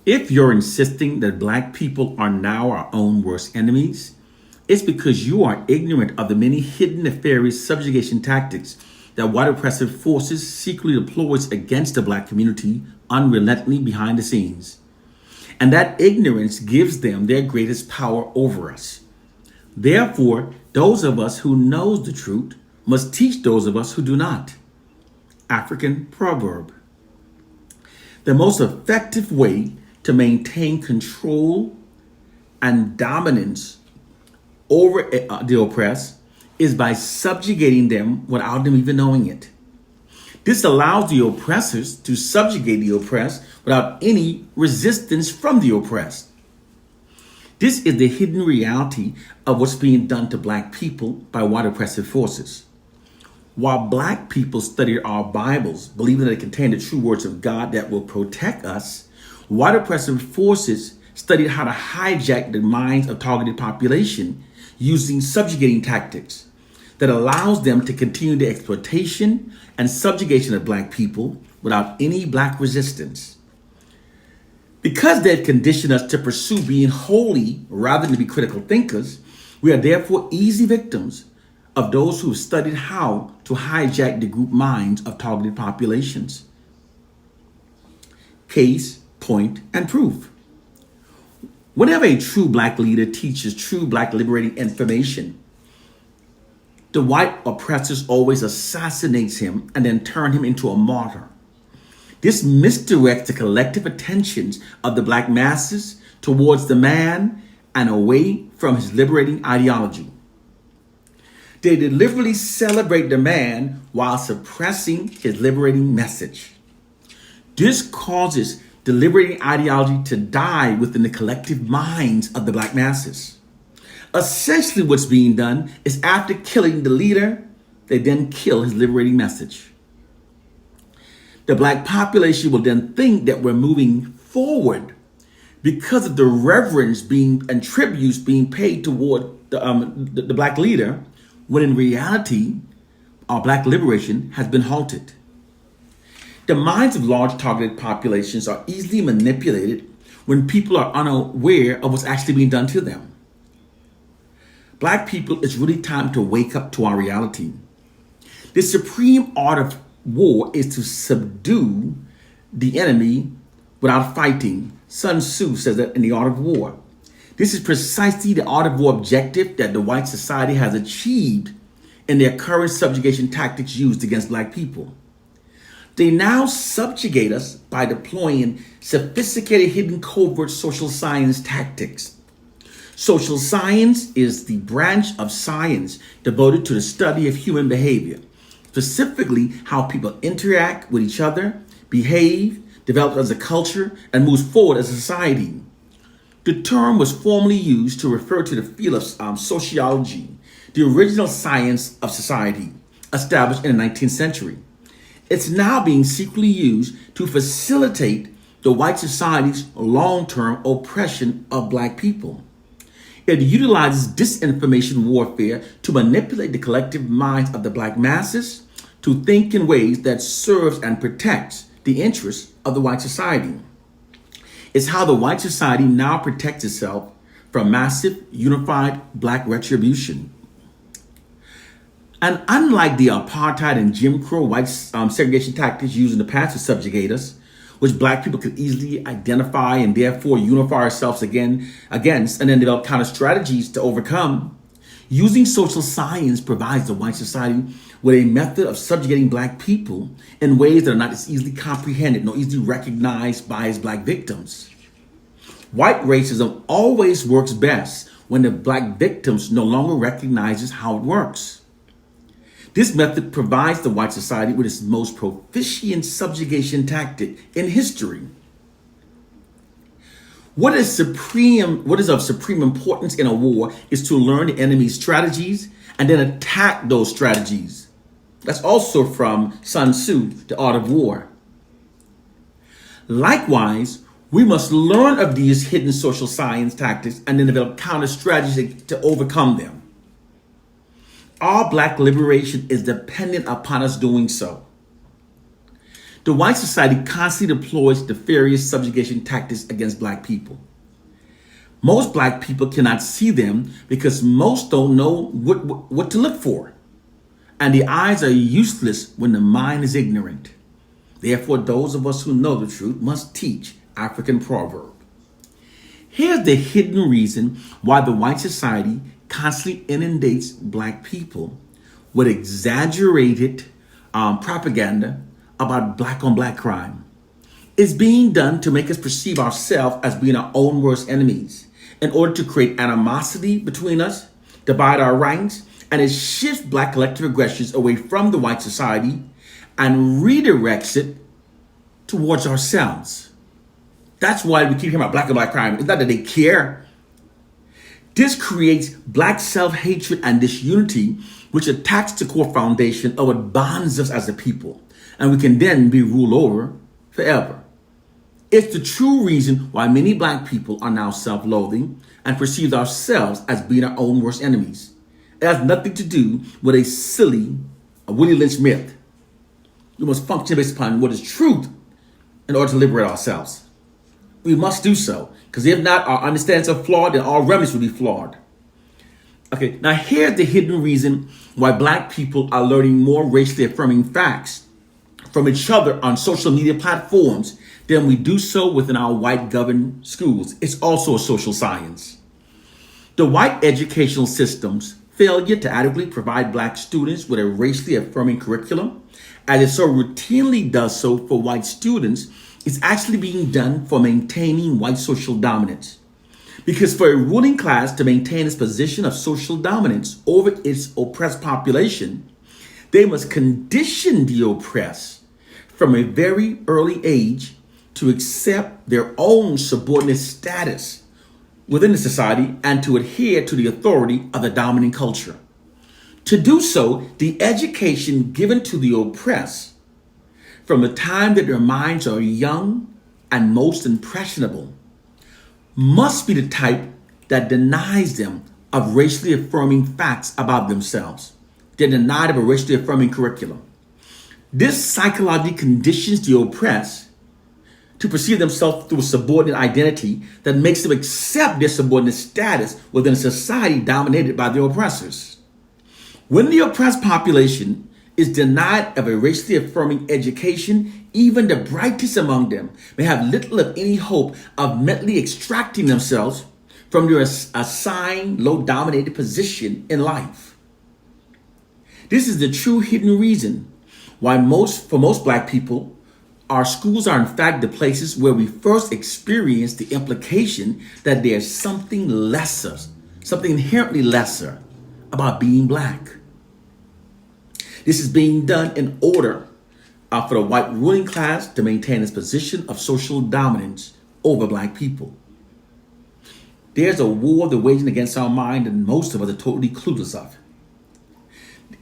If you're insisting that black people are now our own worst enemies, it's because you are ignorant of the many hidden nefarious subjugation tactics that white oppressive forces secretly deploys against the black community unrelentingly behind the scenes. And that ignorance gives them their greatest power over us. Therefore, those of us who knows the truth must teach those of us who do not. African proverb. The most effective way to maintain control and dominance over the oppressed is by subjugating them without them even knowing it. This allows the oppressors to subjugate the oppressed without any resistance from the oppressed. This is the hidden reality of what's being done to black people by white oppressive forces. While black people study our Bibles, believing that they contain the true words of God that will protect us, white oppressive forces studied how to hijack the minds of targeted population using subjugating tactics that allows them to continue the exploitation and subjugation of black people without any black resistance. Because they've conditioned us to pursue being holy rather than to be critical thinkers, we are therefore easy victims of those who have studied how to hijack the group minds of targeted populations. Case, point, and proof. Whenever a true black leader teaches true black liberating information, the white oppressors always assassinates him and then turn him into a martyr. This misdirects the collective attentions of the black masses towards the man and away from his liberating ideology. They deliberately celebrate the man while suppressing his liberating message. This causes the liberating ideology to die within the collective minds of the black masses. Essentially, what's being done is after killing the leader, they then kill his liberating message. The black population will then think that we're moving forward because of the reverence being and tributes being paid toward the black leader, when in reality, our black liberation has been halted. The minds of large targeted populations are easily manipulated when people are unaware of what's actually being done to them. Black people, it's really time to wake up to our reality. The supreme art of war is to subdue the enemy without fighting. Sun Tzu says that in The Art of War. This is precisely the art of war objective that the white society has achieved in their current subjugation tactics used against black people. They now subjugate us by deploying sophisticated hidden covert social science tactics. Social science is the branch of science devoted to the study of human behavior, specifically how people interact with each other, behave, develop as a culture, and moves forward as a society. The term was formerly used to refer to the field of sociology, the original science of society, established in the 19th century. It's now being secretly used to facilitate the white society's long-term oppression of black people. It utilizes disinformation warfare to manipulate the collective minds of the black masses to think in ways that serves and protects the interests of the white society. It's how the white society now protects itself from massive, unified black retribution. And unlike the apartheid and Jim Crow white segregation tactics used in the past to subjugate us, which black people could easily identify and therefore unify ourselves against and then develop counter strategies to overcome, using social science provides the white society with a method of subjugating black people in ways that are not as easily comprehended nor easily recognized by its black victims. White racism always works best when the black victims no longer recognizes how it works. This method provides the white society with its most proficient subjugation tactic in history. What is of supreme importance in a war is to learn the enemy's strategies and then attack those strategies. That's also from Sun Tzu, The Art of War. Likewise, we must learn of these hidden social science tactics and then develop counter strategies to overcome them. Our black liberation is dependent upon us doing so. The white society constantly deploys nefarious subjugation tactics against black people. Most black people cannot see them because most don't know what to look for. And the eyes are useless when the mind is ignorant. Therefore, those of us who know the truth must teach African proverb. Here's the hidden reason why the white society constantly inundates black people with exaggerated propaganda about black on black crime. It's being done to make us perceive ourselves as being our own worst enemies in order to create animosity between us, divide our ranks, and it shifts black collective aggressions away from the white society and redirects it towards ourselves. That's why we keep hearing about black on black crime. It's not that they care. This creates black self-hatred and disunity, which attacks the core foundation of what bonds us as a people, and we can then be ruled over forever. It's the true reason why many black people are now self-loathing and perceive ourselves as being our own worst enemies. It has nothing to do with a silly Willie Lynch myth. We must function based upon what is truth in order to liberate ourselves. We must do so, because if not, our understandings are flawed and our remedies will be flawed. Okay, now here's the hidden reason why black people are learning more racially affirming facts from each other on social media platforms than we do so within our white governed schools. It's also a social science. The white educational system's failure to adequately provide black students with a racially affirming curriculum, as it so routinely does so for white students, is actually being done for maintaining white social dominance. Because for a ruling class to maintain its position of social dominance over its oppressed population, they must condition the oppressed from a very early age to accept their own subordinate status within the society and to adhere to the authority of the dominant culture. To do so, the education given to the oppressed from the time that their minds are young and most impressionable must be the type that denies them of racially affirming facts about themselves. They're denied of a racially affirming curriculum. This psychologically conditions the oppressed to perceive themselves through a subordinate identity that makes them accept their subordinate status within a society dominated by the oppressors. When the oppressed population is denied of a racially affirming education, even the brightest among them may have little of any hope of mentally extracting themselves from their assigned low dominated position in life. This is the true hidden reason why for most black people, our schools are in fact the places where we first experience the implication that there's something lesser, something inherently lesser about being black. This is being done in order for the white ruling class to maintain its position of social dominance over black people. There's a war they're waging against our mind and most of us are totally clueless of.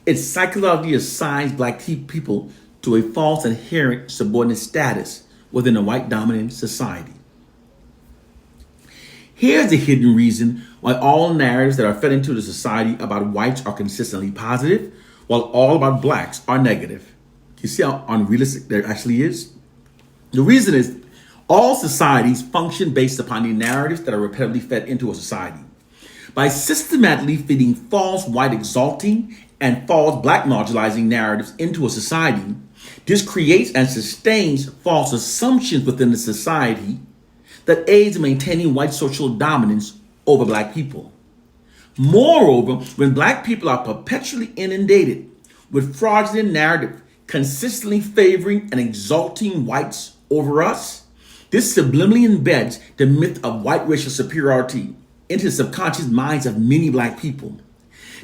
It psychologically assigns black people to a false inherent subordinate status within a white dominant society. Here's the hidden reason why all narratives that are fed into the society about whites are consistently positive, while all about blacks are negative. You see how unrealistic that actually is? The reason is all societies function based upon the narratives that are repetitively fed into a society. By systematically feeding false white exalting and false black marginalizing narratives into a society, this creates and sustains false assumptions within the society that aids in maintaining white social dominance over black people. Moreover, when black people are perpetually inundated with fraudulent narrative consistently favoring and exalting whites over us, this subliminally embeds the myth of white racial superiority into the subconscious minds of many black people.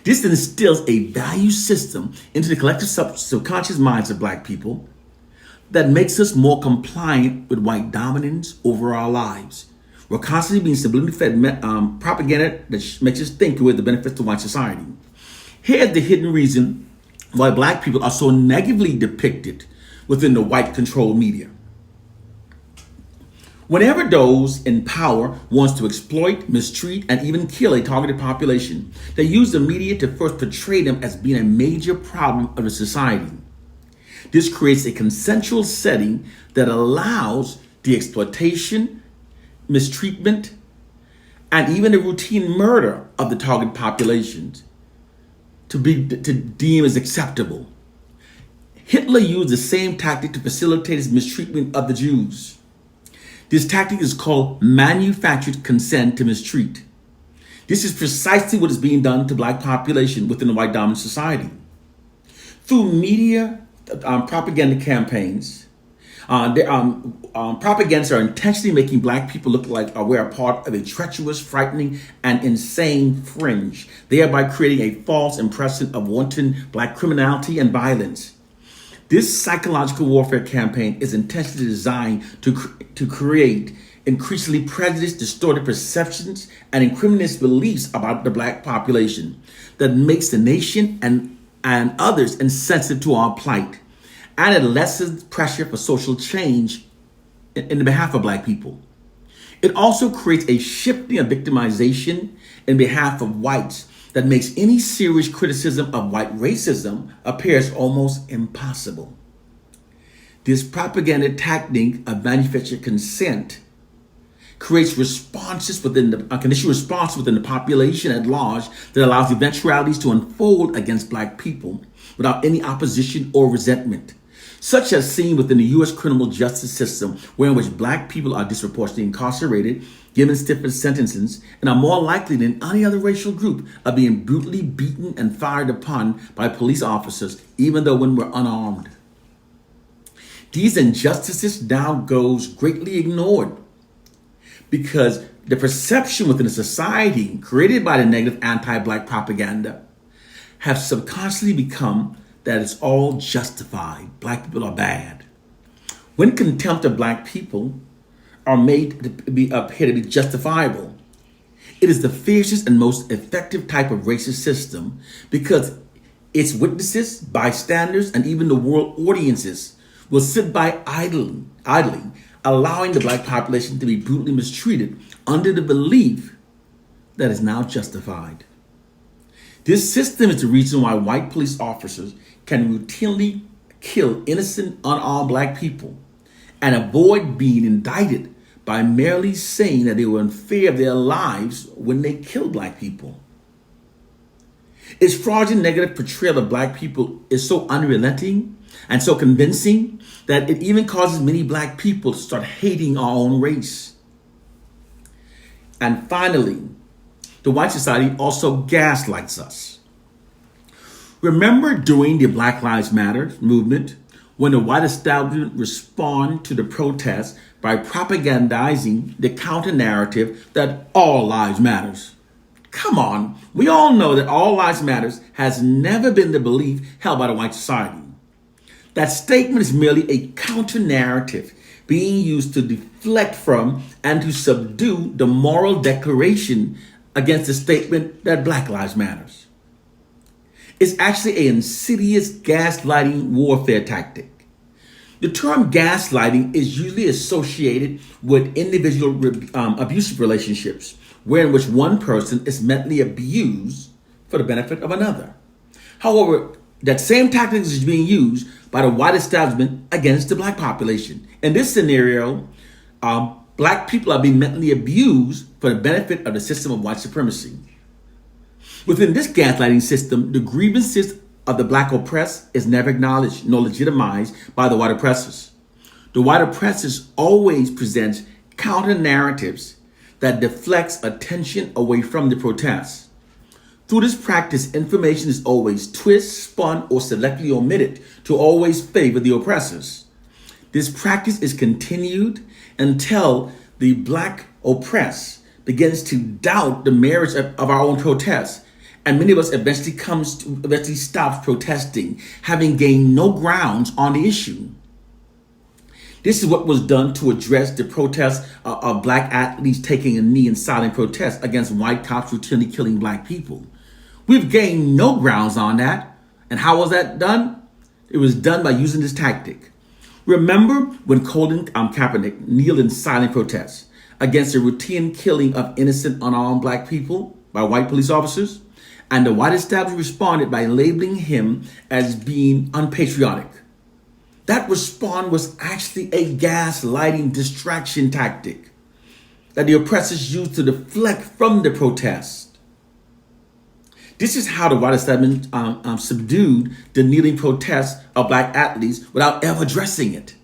This instills a value system into the collective subconscious minds of black people that makes us more compliant with white dominance over our lives. We're constantly being subliminally fed propaganda that makes us think we're the benefits to white society. Here's the hidden reason why black people are so negatively depicted within the white-controlled media. Whenever those in power wants to exploit, mistreat, and even kill a targeted population, they use the media to first portray them as being a major problem of the society. This creates a consensual setting that allows the exploitation, mistreatment, and even the routine murder of the target populations to deem as acceptable. Hitler used the same tactic to facilitate his mistreatment of the Jews. This tactic is called manufactured consent to mistreat. This is precisely what is being done to black population within the white dominant society. Through media propaganda campaigns, propagandists are intentionally making black people look like we're a part of a treacherous, frightening, and insane fringe, thereby creating a false impression of wanton black criminality and violence. This psychological warfare campaign is intentionally designed to create increasingly prejudiced, distorted perceptions and incriminating beliefs about the black population that makes the nation and others insensitive to our plight, and it lessens pressure for social change in the behalf of black people. It also creates a shifting of victimization in behalf of whites that makes any serious criticism of white racism appears almost impossible. This propaganda tactic of manufactured consent creates responses within a conditional response within the population at large that allows eventualities to unfold against black people without any opposition or resentment, such as seen within the U.S. criminal justice system, where in which black people are disproportionately incarcerated, given stiffer sentences, and are more likely than any other racial group of being brutally beaten and fired upon by police officers, even though when we're unarmed. These injustices now goes greatly ignored because the perception within a society created by the negative anti-black propaganda have subconsciously become that it's all justified. Black people are bad. When contempt of black people are made to appear to be justifiable, it is the fiercest and most effective type of racist system because its witnesses, bystanders, and even the world audiences will sit by idly, allowing the black population to be brutally mistreated under the belief that is now justified. This system is the reason why white police officers can routinely kill innocent, unarmed black people and avoid being indicted by merely saying that they were in fear of their lives when they killed black people. Its fraudulent negative portrayal of black people is so unrelenting and so convincing that it even causes many black people to start hating our own race. And finally, the white society also gaslights us. Remember during the Black Lives Matter movement, when the white establishment responded to the protests by propagandizing the counter-narrative that all lives matters. Come on, we all know that all lives matters has never been the belief held by the white society. That statement is merely a counter-narrative being used to deflect from and to subdue the moral declaration against the statement that Black Lives Matters. It's actually an insidious gaslighting warfare tactic. The term gaslighting is usually associated with individual abusive relationships, wherein which one person is mentally abused for the benefit of another. However, that same tactic is being used by the white establishment against the black population. In this scenario, black people are being mentally abused for the benefit of the system of white supremacy. Within this gaslighting system, the grievances of the black oppressed is never acknowledged nor legitimized by the white oppressors. The white oppressors always present counter narratives that deflects attention away from the protests. Through this practice, information is always twisted, spun, or selectively omitted to always favor the oppressors. This practice is continued until the black oppressed begins to doubt the merits of our own protests, and many of us eventually stops protesting, having gained no grounds on the issue. This is what was done to address the protests of black athletes taking a knee in silent protest against white cops routinely killing black people. We've gained no grounds on that. And how was that done? It was done by using this tactic. Remember when Colin Kaepernick kneeled in silent protest against the routine killing of innocent unarmed black people by white police officers? And the white establishment responded by labeling him as being unpatriotic. That response was actually a gaslighting distraction tactic that the oppressors used to deflect from the protest. This is how the white establishment subdued the kneeling protests of black athletes without ever addressing it.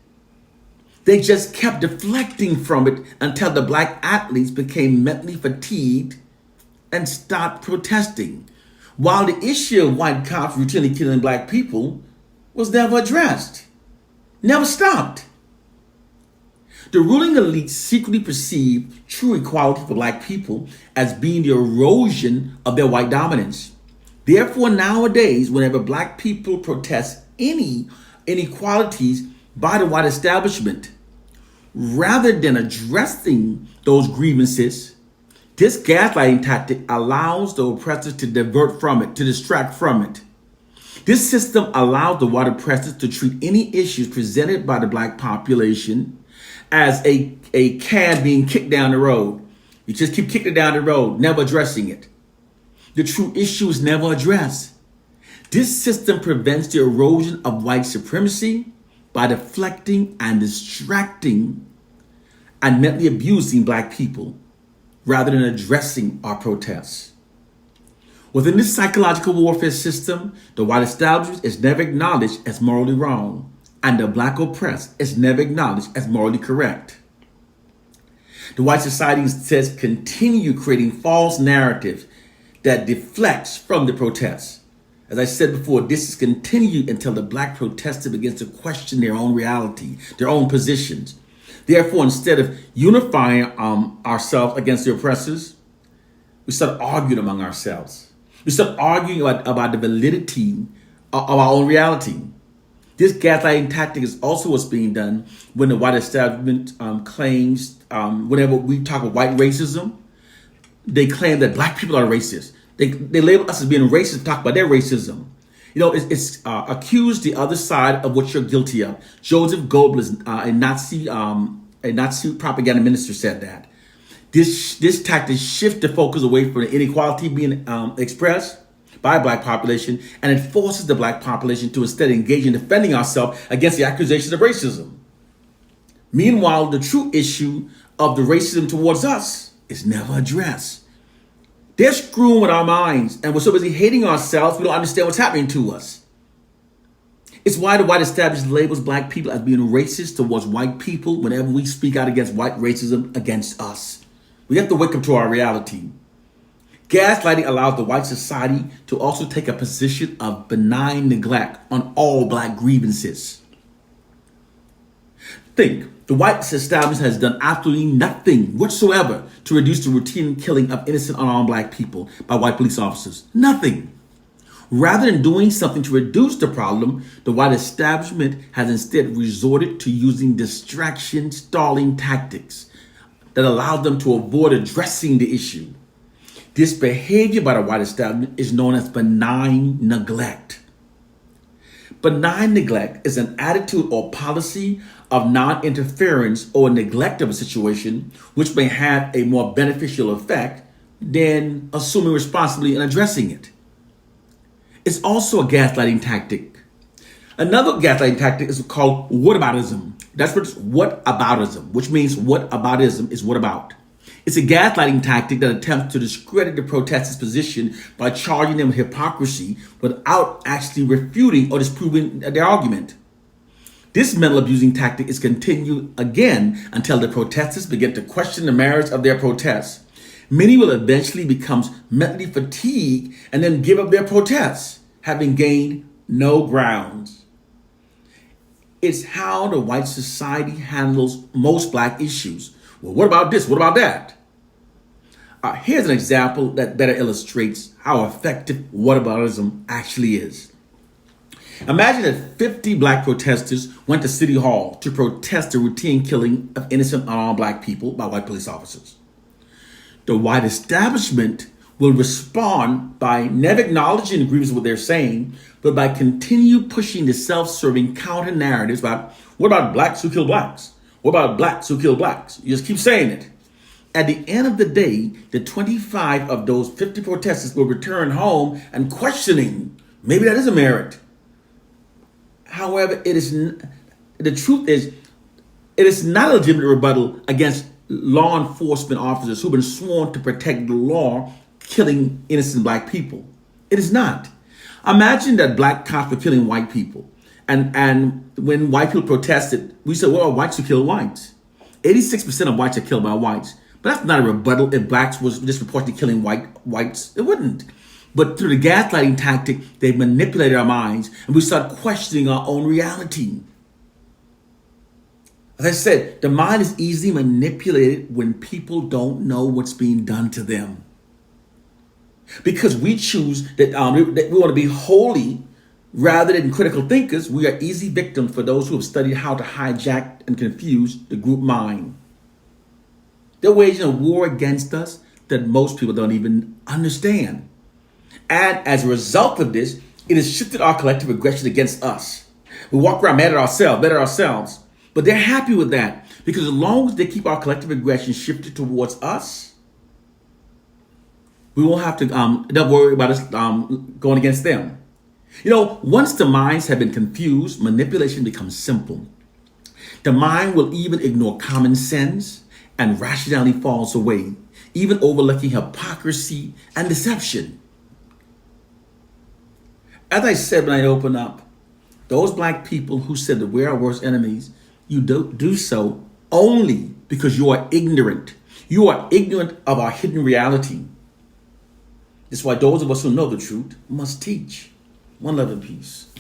They just kept deflecting from it until the black athletes became mentally fatigued and stopped protesting, while the issue of white cops routinely killing black people was never addressed, never stopped. The ruling elite secretly perceived true equality for black people as being the erosion of their white dominance. Therefore, nowadays, whenever black people protest any inequalities by the white establishment, rather than addressing those grievances, this gaslighting tactic allows the oppressors to divert from it, to distract from it. This system allows the white oppressors to treat any issues presented by the black population as a can being kicked down the road. You just keep kicking it down the road, never addressing it. The true issue is never addressed. This system prevents the erosion of white supremacy by deflecting and distracting and mentally abusing black people rather than addressing our protests. Within this psychological warfare system, the white establishment is never acknowledged as morally wrong, and the black oppressed is never acknowledged as morally correct. The white society instead continue creating false narratives that deflects from the protests. As I said before, this is continued until the black protester begins to question their own reality, their own positions. Therefore, instead of unifying ourselves against the oppressors, we start arguing among ourselves. We start arguing about the validity of our own reality. This gaslighting tactic is also what's being done when the white establishment claims, whenever we talk about white racism, they claim that black people are racist. They label us as being racist, talk about their racism. You know, it's accused the other side of what you're guilty of. Joseph Goebbels, a Nazi propaganda minister, said that. This tactic shifts the focus away from the inequality being expressed by a black population, and it forces the black population to instead engage in defending ourselves against the accusations of racism. Meanwhile, the true issue of the racism towards us is never addressed. They're screwing with our minds, and we're so busy hating ourselves, we don't understand what's happening to us. It's why the white establishment labels black people as being racist towards white people whenever we speak out against white racism against us. We have to wake up to our reality. Gaslighting allows the white society to also take a position of benign neglect on all black grievances. Think. The white establishment has done absolutely nothing whatsoever to reduce the routine killing of innocent unarmed black people by white police officers. Nothing. Rather than doing something to reduce the problem, the white establishment has instead resorted to using distraction stalling tactics that allow them to avoid addressing the issue. This behavior by the white establishment is known as benign neglect. Benign neglect is an attitude or policy of non-interference or neglect of a situation which may have a more beneficial effect than assuming responsibility and addressing it. It's also a gaslighting tactic. Another gaslighting tactic is called whataboutism. That's whataboutism, which means whataboutism is what about. It's a gaslighting tactic that attempts to discredit the protesters' position by charging them with hypocrisy without actually refuting or disproving their argument. This mental abusing tactic is continued again until the protesters begin to question the merits of their protests. Many will eventually become mentally fatigued and then give up their protests, having gained no grounds. It's how the white society handles most black issues. Well, what about this? What about that? Here's an example that better illustrates how effective whataboutism actually is. Imagine that 50 black protesters went to City Hall to protest the routine killing of innocent unarmed black people by white police officers. The white establishment will respond by never acknowledging the grievance of what they're saying, but by continue pushing the self-serving counter narratives about what about blacks who kill blacks? What about blacks who kill blacks? You just keep saying it. At the end of the day, the 25 of those 50 protesters will return home and questioning, maybe that is a merit. However, the truth is, it is not a legitimate rebuttal against law enforcement officers who've been sworn to protect the law, killing innocent black people. It is not. Imagine that black cops were killing white people. And when white people protested, we said, well, whites who kill whites. 86% of whites are killed by whites. But that's not a rebuttal if blacks was disproportionately killing whites. It wouldn't. But through the gaslighting tactic, they manipulated our minds and we start questioning our own reality. As I said, the mind is easily manipulated when people don't know what's being done to them. Because we choose that we want to be holy rather than critical thinkers, we are easy victims for those who have studied how to hijack and confuse the group mind. They're waging a war against us that most people don't even understand. And as a result of this, it has shifted our collective aggression against us. We walk around mad at ourselves. But they're happy with that because as long as they keep our collective aggression shifted towards us, we won't have to don't worry about us going against them. You know, once the minds have been confused, manipulation becomes simple. The mind will even ignore common sense and rationality falls away, even overlooking hypocrisy and deception. As I said when I opened up, those black people who said that we're our worst enemies, you do so only because you are ignorant. You are ignorant of our hidden reality. That's why those of us who know the truth must teach. One love and peace.